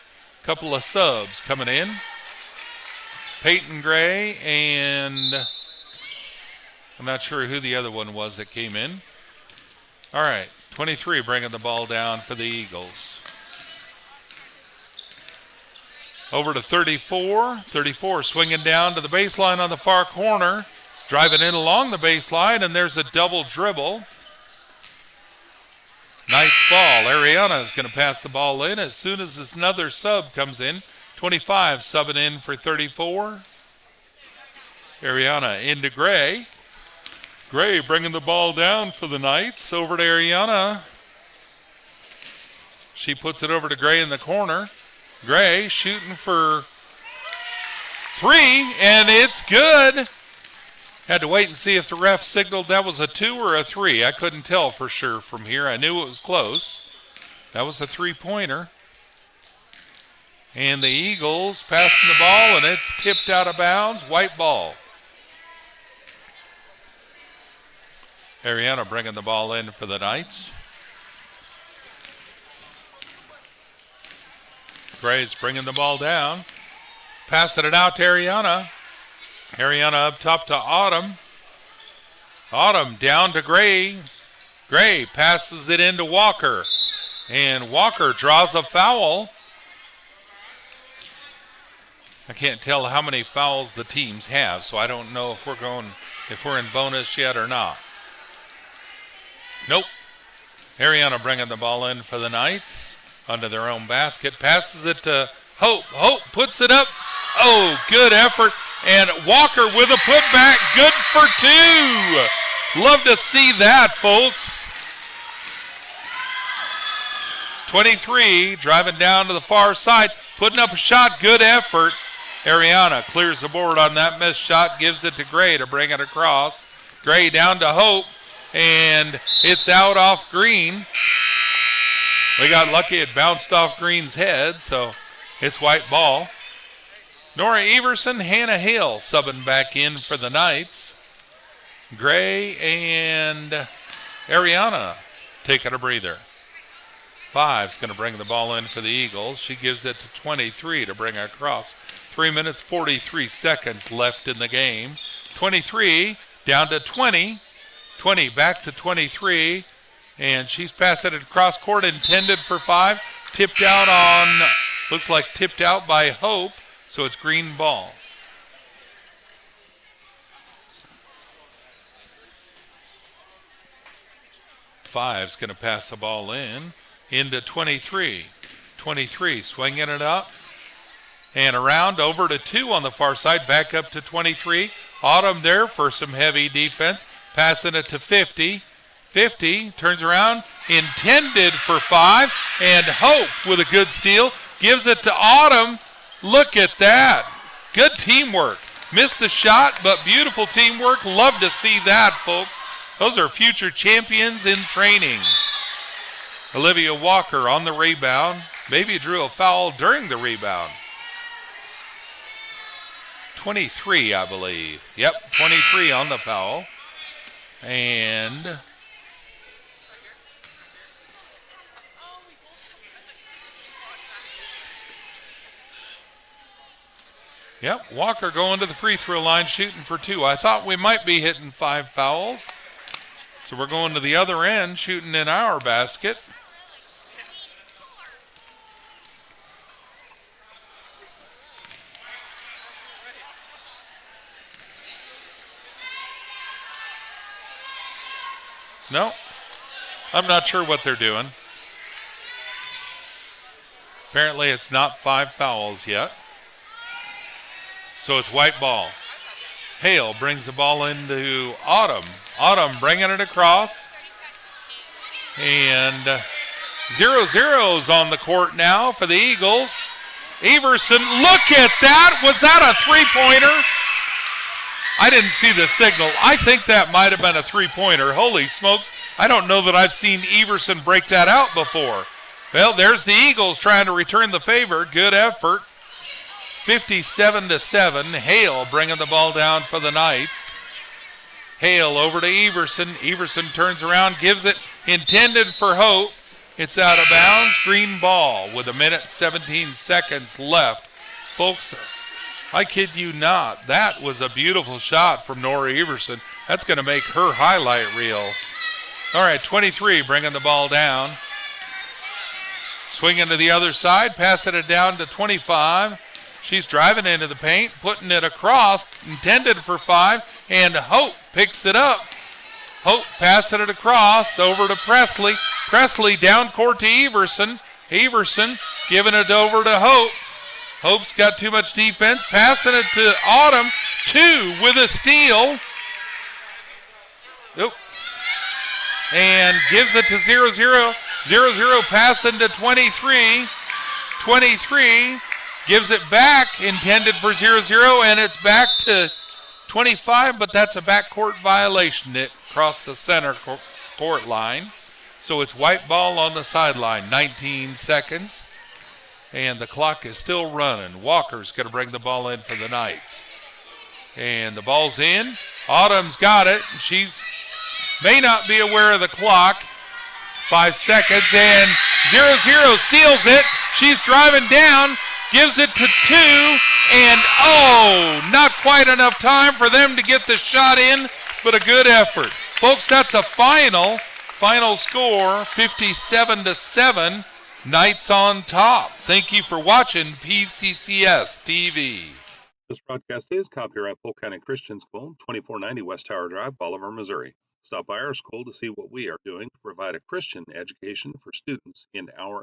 couple of subs coming in. Peyton Gray and I'm not sure who the other one was that came in. All right, 23 bringing the ball down for the Eagles. Over to 34. 34 swinging down to the baseline on the far corner. Driving in along the baseline, and there's a double dribble. Knights ball. Ariana is going to pass the ball in as soon as this another sub comes in. 25 subbing in for 34. Ariana into Gray. Gray bringing the ball down for the Knights. Over to Ariana. She puts it over to Gray in the corner. Gray shooting for 3, and it's good. Had to wait and see if the ref signaled that was a 2 or a 3. I couldn't tell for sure from here. I knew it was close. That was a 3-pointer. And the Eagles passing the ball, and it's tipped out of bounds. White ball. Ariana bringing the ball in for the Knights. Gray's bringing the ball down. Passing it out to Ariana. Ariana up top to Autumn. Autumn down to Gray. Gray passes it into Walker. And Walker draws a foul. I can't tell how many fouls the teams have, so I don't know if we're in bonus yet or not. Nope. Ariana bringing the ball in for the Knights. Under their own basket. Passes it to Hope. Hope puts it up. Oh, good effort. And Walker with a putback. Good for 2. Love to see that, folks. 23 driving down to the far side. Putting up a shot. Good effort. Ariana clears the board on that missed shot. Gives it to Gray to bring it across. Gray down to Hope. And it's out off Green. We got lucky it bounced off Green's head, so it's white ball. Nora Everson, Hannah Hale subbing back in for the Knights. Gray and Ariana taking a breather. 5's going to bring the ball in for the Eagles. She gives it to 23 to bring across. 3 minutes, 43 seconds left in the game. 23 down to 20. 20 back to 23. And she's passing it across court, intended for 5. Tipped out on, looks like tipped out by Hope. So it's green ball. Five's going to pass the ball into 23. 23 swinging it up. And around over to 2 on the far side. Back up to 23. Autumn there for some heavy defense. Passing it to 50. 50 turns around, intended for 5, and Hope with a good steal gives it to Autumn. Look at that. Good teamwork. Missed the shot, but beautiful teamwork. Love to see that, folks. Those are future champions in training. Olivia Walker on the rebound. Maybe drew a foul during the rebound. 23, I believe. Yep, 23 on the foul. And yep, Walker going to the free throw line, shooting for 2. I thought we might be hitting 5 fouls. So we're going to the other end, shooting in our basket. No, I'm not sure what they're doing. Apparently it's not 5 fouls yet. So it's white ball. Hale brings the ball into Autumn. Autumn bringing it across. And 0-0's on the court now for the Eagles. Everson, look at that. Was that a 3-pointer? I didn't see the signal. I think that might have been a 3-pointer. Holy smokes. I don't know that I've seen Everson break that out before. Well, there's the Eagles trying to return the favor. Good effort. 57-7. Hale bringing the ball down for the Knights. Hale over to Everson. Everson turns around, gives it, intended for Hope. It's out of bounds. Green ball with 1:17 seconds left. Folks, I kid you not. That was a beautiful shot from Nora Everson. That's going to make her highlight reel. All right, 23 bringing the ball down. Swinging to the other side, passing it down to 25. She's driving into the paint, putting it across, intended for 5, and Hope picks it up. Hope passing it across over to Presley. Presley down court to Everson. Everson giving it over to Hope. Hope's got too much defense, passing it to Autumn. 2 with a steal. Oop. And gives it to 0-0. 0-0 passing to 23. 23 gives it back, intended for 0-0, and it's back to 25, but that's a backcourt violation. It crossed the center court line. So it's white ball on the sideline, 19 seconds. And the clock is still running. Walker's going to bring the ball in for the Knights. And the ball's in. Autumn's got it. She's may not be aware of the clock. 5 seconds, and 0-0 steals it. She's driving down, gives it to 2, and not quite enough time for them to get the shot in, but a good effort. Folks, that's a final score, 57-7. Knights on top. Thank you for watching PCCS TV. This broadcast is copyright Polk County Christian School, 2490 West Tower Drive, Bolivar, Missouri. Stop by our school to see what we are doing to provide a Christian education for students in our